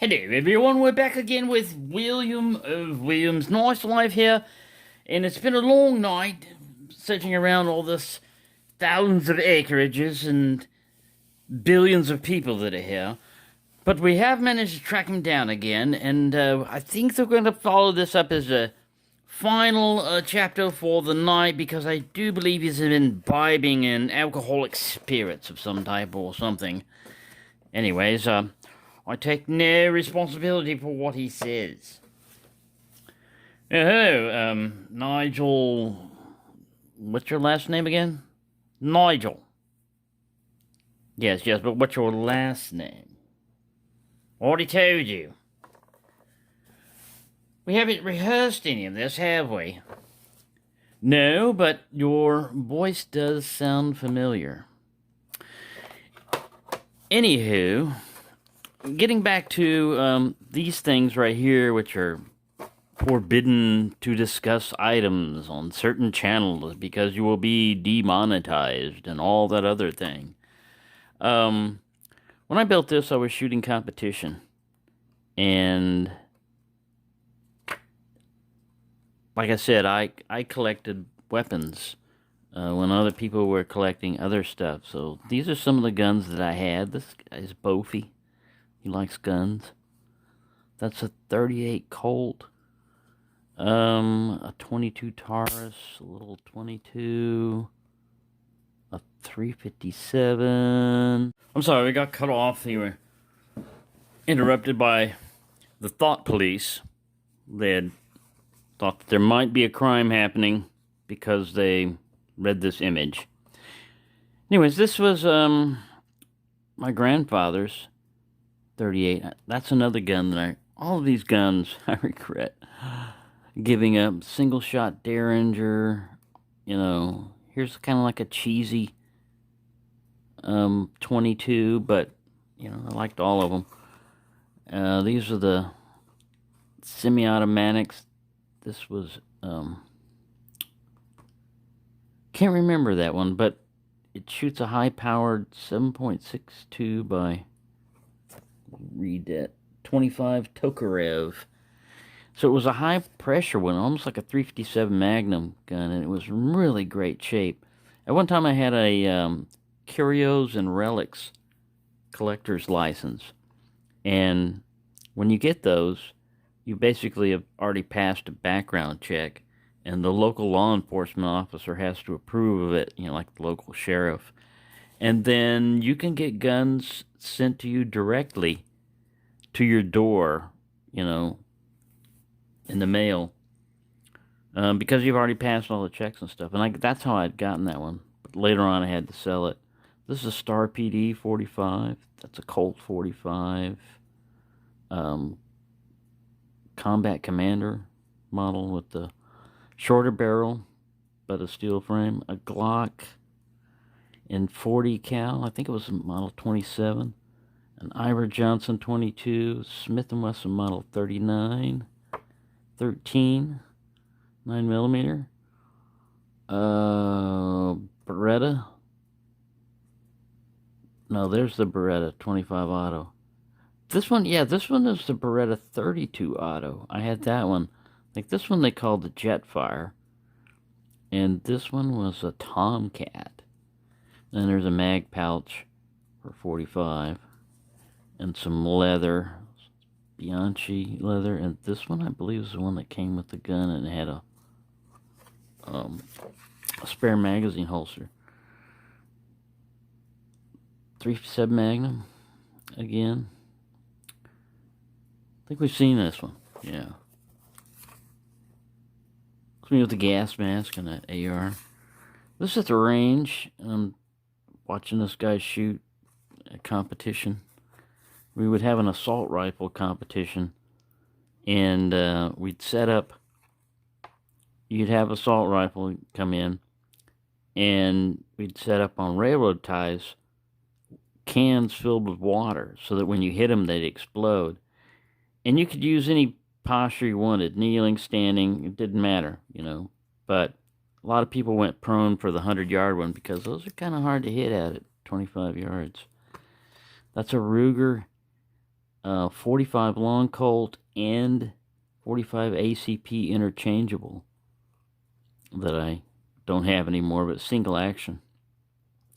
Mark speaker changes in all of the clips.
Speaker 1: Hello everyone, we're back again with William of William's Nice Life here, and it's been a long night searching around all this thousands of acreages and billions of people that are here. But we have managed to track him down again, and I think they're going to follow this up as a final chapter for the night because I do believe he's been imbibing in alcoholic spirits of some type or something. Anyways, I take no responsibility for what he says. Hello, Nigel. What's your last name again? Nigel. Yes, but what's your last name? Already told you. We haven't rehearsed any of this, have we? No, but your voice does sound familiar. Anywho, getting back to these things right here, which are forbidden to discuss items on certain channels because you will be demonetized and all that other thing. When I built this, I was shooting competition, and like I said, I collected weapons when other people were collecting other stuff. So these are some of the guns that I had. This guy's Bofi. He likes guns. That's a 38 Colt. A 22 Taurus, a little 22, a 357. I'm sorry, we got cut off. You were interrupted by the thought police. They had thought that there might be a crime happening because they read this image. Anyways, this was my grandfather's 38. That's another gun that all of these guns I regret giving up. Single shot Derringer, here's kind of like a cheesy 22, but I liked all of them. These are the semi-automatics. This was can't remember that one, but it shoots a high-powered 7.62 by, read that, 25 Tokarev. So it was a high-pressure one, almost like a 357 Magnum gun, and it was in really great shape. At one time I had a Curios and Relics collector's license, and when you get those, you basically have already passed a background check, and the local law enforcement officer has to approve of it, like the local sheriff. And then you can get guns sent to you directly to your door, in the mail, because you've already passed all the checks and stuff. And that's how I'd gotten that one. But later on, I had to sell it. This is a Star PD 45. That's a Colt 45. Combat Commander model with the shorter barrel, but a steel frame. A Glock in 40 cal. I think it was model 27. An Ira Johnson 22. Smith & Wesson model 39. 13. 9mm. Beretta. No, there's the Beretta 25 auto. This one is the Beretta 32 auto. I had that one. Like this one they called the Jetfire. And this one was a Tomcat. Then there's a mag pouch for 45. And some leather. Bianchi leather. And this one I believe is the one that came with the gun and had a spare magazine holster. 357 Magnum. Again. I think we've seen this one. Yeah. It's me with the gas mask and that AR. This is at the range. I'm watching this guy shoot a competition. We would have an assault rifle competition. And we'd set up. You'd have assault rifle come in. And we'd set up on railroad ties cans filled with water so that when you hit them, they'd explode. And you could use any posture you wanted, kneeling, standing, it didn't matter, But a lot of people went prone for the 100-yard one because those are kind of hard to hit at 25 yards. That's a Ruger 45 long Colt and 45 ACP interchangeable that I don't have anymore, but single action.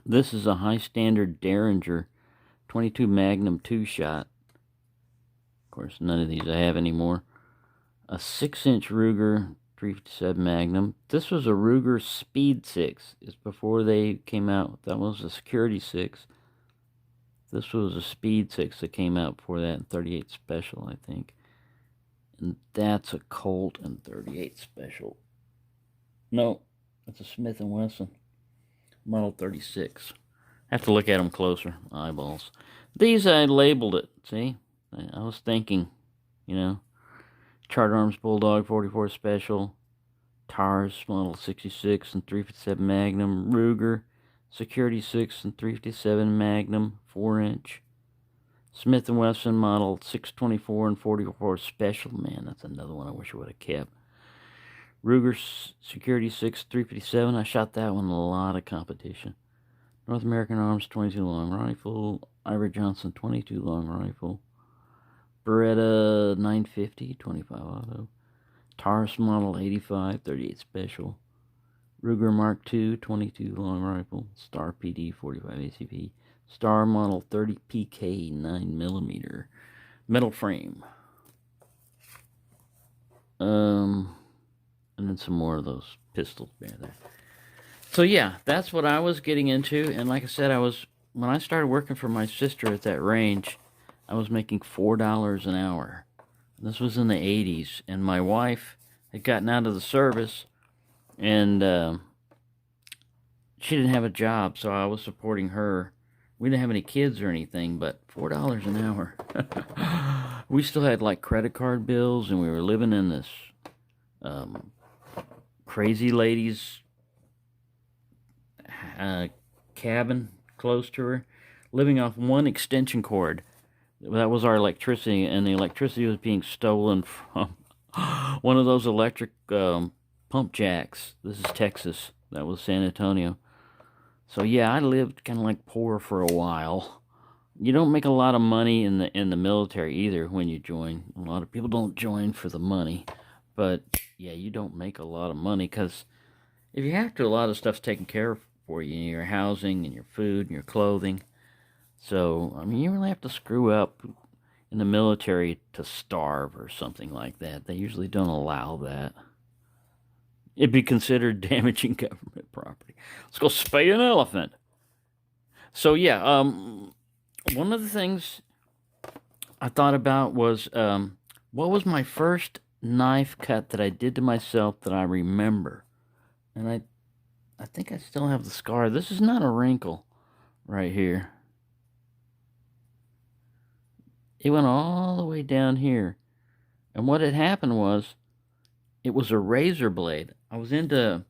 Speaker 1: This is a high standard Derringer 22 Magnum 2-shot. Of course, none of these I have anymore. A 6-inch Ruger 357 Magnum. This was a Ruger Speed 6. It's before they came out. That was a Security 6. This was a Speed 6 that came out before that, 38 Special, I think. And that's a Colt and 38 Special. No, that's a Smith & Wesson. Model 36. I have to look at them closer. Eyeballs. These, I labeled it. See? I was thinking, you know. Charter Arms Bulldog 44 Special. TARS Model 66 and 357 Magnum. Ruger Security 6 and 357 Magnum 4-inch. Smith & Wesson Model 624 and 44 Special. Man, that's another one I wish I would have kept. Ruger Security 6 357. I shot that one in a lot of competition. North American Arms 22 long rifle. Ivor Johnson 22 long rifle. Beretta 950 25 auto. TARS Model 85 38 Special. Ruger Mark II 22 long rifle. Star PD 45 ACP. Star Model 30 PK 9mm metal frame. And then some more of those pistols there. So yeah, that's what I was getting into. And like I said, when I started working for my sister at that range, I was making $4 an hour. This was in the 80s, and my wife had gotten out of the service, and she didn't have a job, so I was supporting her. We didn't have any kids or anything, but $4 an hour. We still had like credit card bills, and we were living in this crazy lady's cabin close to her, living off one extension cord. That was our electricity, and the electricity was being stolen from one of those electric pump jacks. This is Texas. That was San Antonio. So yeah, I lived kind of like poor for a while. You don't make a lot of money in the military either when you join. A lot of people don't join for the money, but yeah, you don't make a lot of money because if you have to, a lot of stuff's taken care of for you, your housing and your food and your clothing. So, I mean, you really have to screw up in the military to starve or something like that. They usually don't allow that. It'd be considered damaging government property. Let's go spay an elephant. So, yeah, one of the things I thought about was, what was my first knife cut that I did to myself that I remember? And I think I still have the scar. This is not a wrinkle right here. It went all the way down here. And what had happened was, it was a razor blade. I was into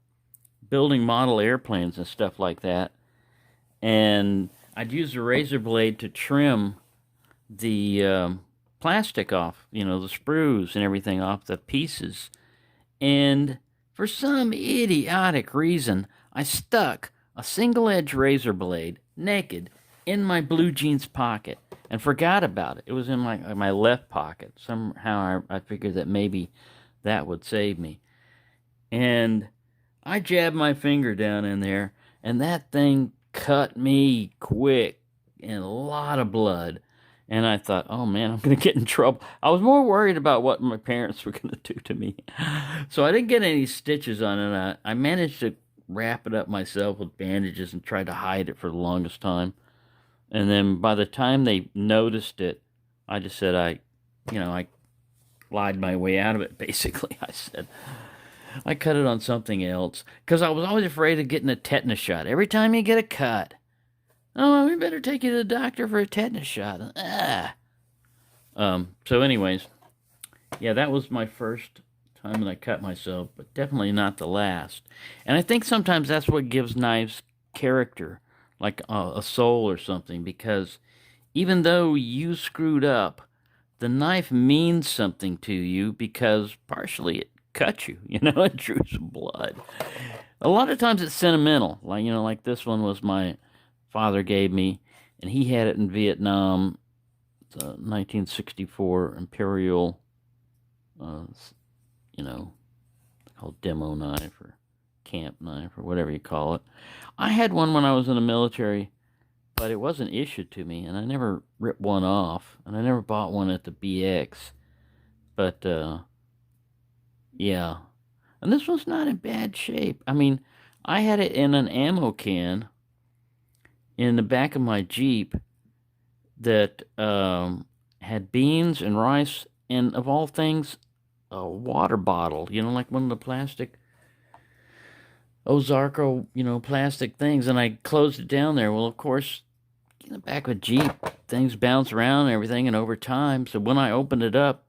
Speaker 1: building model airplanes and stuff like that. And I'd use a razor blade to trim the plastic off, the sprues and everything off the pieces. And for some idiotic reason, I stuck a single-edge razor blade, naked, in my blue jeans pocket and forgot about it. It was in my left pocket. Somehow I figured that maybe that would save me. And I jabbed my finger down in there, and that thing cut me quick and a lot of blood. And I thought, oh man, I'm going to get in trouble. I was more worried about what my parents were going to do to me. So I didn't get any stitches on it. I managed to wrap it up myself with bandages and try to hide it for the longest time. And then by the time they noticed it, I just said I lied my way out of it, basically. I said, I cut it on something else. Because I was always afraid of getting a tetanus shot. Every time you get a cut, oh, we better take you to the doctor for a tetanus shot. So anyways, yeah, that was my first time that I cut myself, but definitely not the last. And I think sometimes that's what gives knives character, like a soul or something, because even though you screwed up, the knife means something to you because partially it cut you, it drew some blood. A lot of times it's sentimental, like this one was my father gave me, and he had it in Vietnam. It's a 1964 Imperial, you know, called demo knife or camp knife or whatever you call it. I had one when I was in the military, but it wasn't issued to me, and I never ripped one off, and I never bought one at the BX. But yeah, and this one's not in bad shape. I mean, I had it in an ammo can in the back of my Jeep that had beans and rice, and of all things, a water bottle. You know, like one of the plastic Ozarko, plastic things, and I closed it down there. Well, of course, in the back of a Jeep, things bounce around and everything, and over time, so when I opened it up,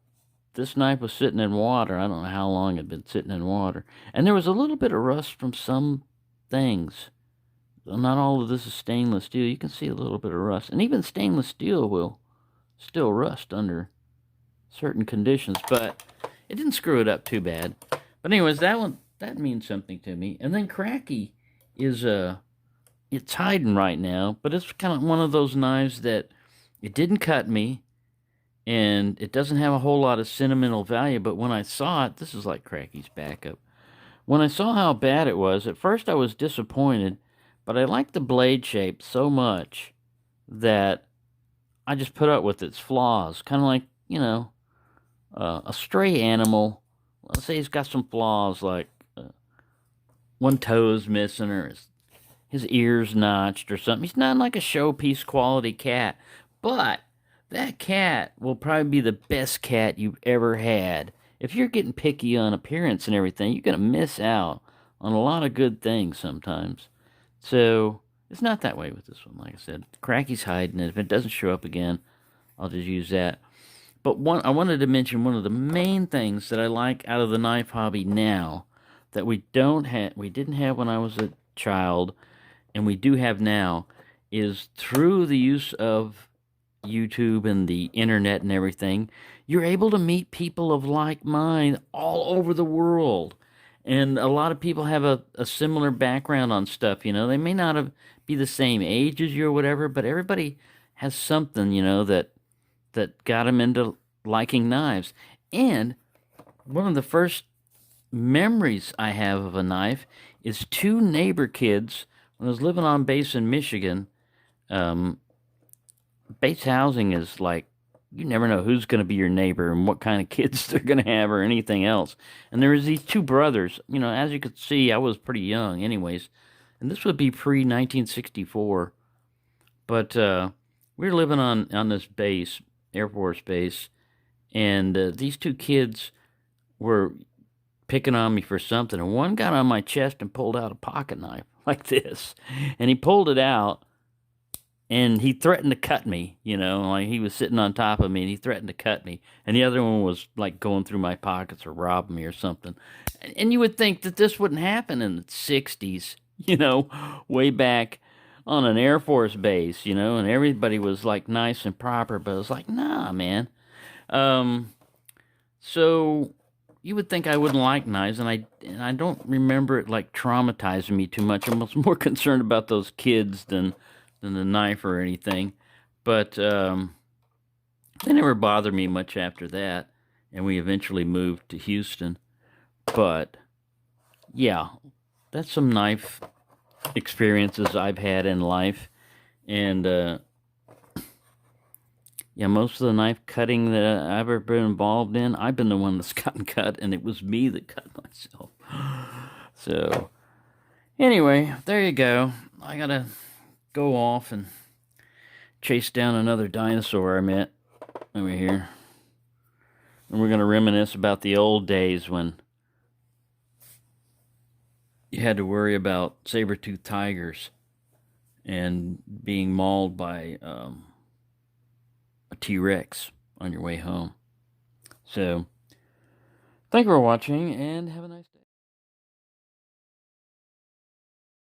Speaker 1: this knife was sitting in water. I don't know how long it had been sitting in water. And there was a little bit of rust from some things. Not all of this is stainless steel. You can see a little bit of rust. And even stainless steel will still rust under certain conditions, but it didn't screw it up too bad. But anyways, that means something to me. And then Cracky is it's hiding right now, but it's kind of one of those knives that it didn't cut me, and it doesn't have a whole lot of sentimental value. But when I saw it, this is like Cracky's backup. When I saw how bad it was, at first I was disappointed, but I liked the blade shape so much that I just put up with its flaws. Kind of like, a stray animal. Let's say he's got some flaws, like one toe's missing, or his ear's notched or something. He's not like a showpiece quality cat, but that cat will probably be the best cat you've ever had. If you're getting picky on appearance and everything, you're going to miss out on a lot of good things sometimes. So it's not that way with this one. Like I said, Cracky's hiding it. If it doesn't show up again, I'll just use that. But I wanted to mention one of the main things that I like out of the knife hobby now that we didn't have when I was a child, and we do have now, is through the use of YouTube and the internet and everything, you're able to meet people of like mind all over the world. And a lot of people have a similar background on stuff, They may not be the same age as you or whatever, but everybody has something, that got them into liking knives. And one of the first memories I have of a knife is two neighbor kids when I was living on base in Michigan. Base housing is like, you never know who's going to be your neighbor and what kind of kids they're going to have or anything else. And there was these two brothers. As you could see, I was pretty young anyways. And this would be pre-1964. But we were living on this base, Air Force base, and these two kids were picking on me for something. And one got on my chest and pulled out a pocket knife like this. And he pulled it out. And he threatened to cut me, like he was sitting on top of me and he threatened to cut me. And the other one was like going through my pockets or robbing me or something. And you would think that this wouldn't happen in the 60s, way back on an Air Force base, and everybody was like nice and proper. But it was like, nah, man. So you would think I wouldn't like knives, and I don't remember it like traumatizing me too much. I was more concerned about those kids than the knife or anything, but they never bothered me much after that, and we eventually moved to Houston. But yeah, that's some knife experiences I've had in life, and yeah, most of the knife cutting that I've ever been involved in, I've been the one that's gotten cut, and it was me that cut myself. So anyway, there you go. I gotta go off and chase down another dinosaur I met over here. And we're going to reminisce about the old days when you had to worry about saber-toothed tigers and being mauled by a T-Rex on your way home. So, thank you for watching, and have a nice day.